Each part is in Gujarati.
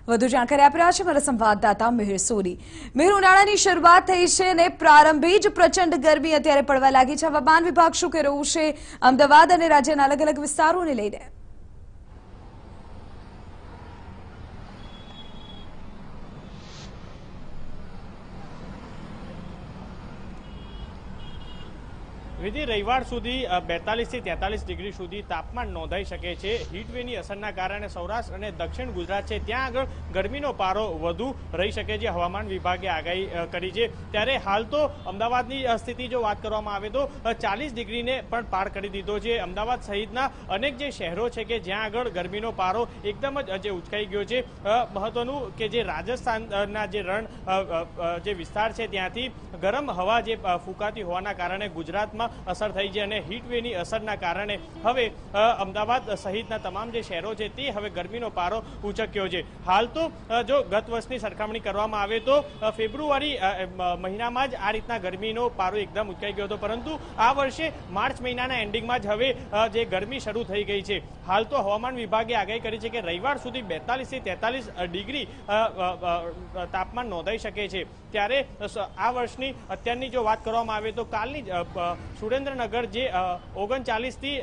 વધુ જાણકારી આપી રહ્યા છે મારા સંવાદદાતા મિહિર સોની। મિહિર, ઉનાળાની શરૂઆત થઈ છે અને પ્રારંભે જ પ્રચંડ ગરમી અત્યારે પડવા લાગી છે। હવામાન વિભાગ શું કહી રહ્યું છે અમદાવાદ અને રાજ્યના અલગ અલગ વિસ્તારોને લઈને? વિધિ રવિવાર સુધી 42 થી 43 ડિગ્રી સુધી તાપમાન નોંધાઈ શકે છે। હીટવેવની અસરના કારણે સૌરાષ્ટ્ર અને દક્ષિણ ગુજરાત છે ત્યાં આગળ ગરમીનો પારો વધુ રહી શકે છે, હવામાન વિભાગે આગાહી કરી છે। ત્યારે હાલ તો અમદાવાદની સ્થિતિ જો વાત કરવામાં આવે તો 40 ડિગ્રીને પણ પાર કરી દીધો છે। અમદાવાદ સહિતના અનેક જે શહેરો છે કે જ્યાં આગળ ગરમીનો પારો એકદમ જ જે ઉચકાઈ ગયો છે। મહત્વનું કે જે રાજસ્થાનના જે રણ જે વિસ્તાર છે ત્યાંથી ગરમ હવા જે ફૂંકાતી હોવાના કારણે ગુજરાતમાં અસર થઈ છે અને હીટવેવની અસરના કારણે હવે અમદાવાદ સહિતના તમામ જે શહેરો છે તે હવે ગરમીનો પારો ઉચક્યો છે। હાલ તો જો ગત વર્ષની સરખામણી કરવામાં આવે તો ફેબ્રુઆરી મહિનામાં જ આ રીતના ગરમીનો પારો એકદમ ઉચકાઈ ગયો હતો, પરંતુ આ વર્ષે માર્ચ મહિનાના એન્ડિંગમાં જ હવે જે ગરમી શરૂ થઈ ગઈ છે। હાલ તો હવામાન વિભાગે આગાહી કરી છે કે રવિવાર સુધી 42 થી 43 ડિગ્રી તાપમાન નોંધાઈ શકે છે। ત્યારે આ વર્ષની અત્યારની જો વાત કરવામાં આવે તો કાલની સુરેન્દ્રનગર જે 39 થી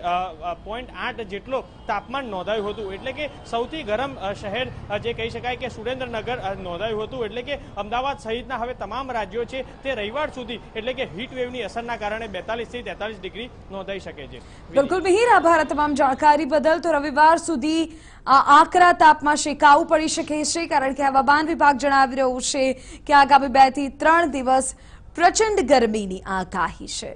0.8 જેટલો તાપમાન નોંધાયું હતું, એટલે કે સૌથી ગરમ શહેર જે કહી શકાય કે સુરેન્દ્રનગર નોંધાયું હતું। એટલે કે અમદાવાદ સહિતના હવે તમામ રાજ્યો છે તે રવિવાર સુધી એટલે કે હીટવેવની અસરના કારણે 42 થી 43 ડિગ્રી નોંધાઈ શકે છે। બિલકુલ મિહિર, આભાર તમામ જાણકારી બદલ। તો રવિવાર સુધી આ આકરા તાપમાં શેકાવું પડી શકે છે, કારણ કે હવામાન વિભાગ જણાવી રહ્યું છે કે આગામી 2 થી 3 દિવસ પ્રચંડ ગરમીની આગાહી છે।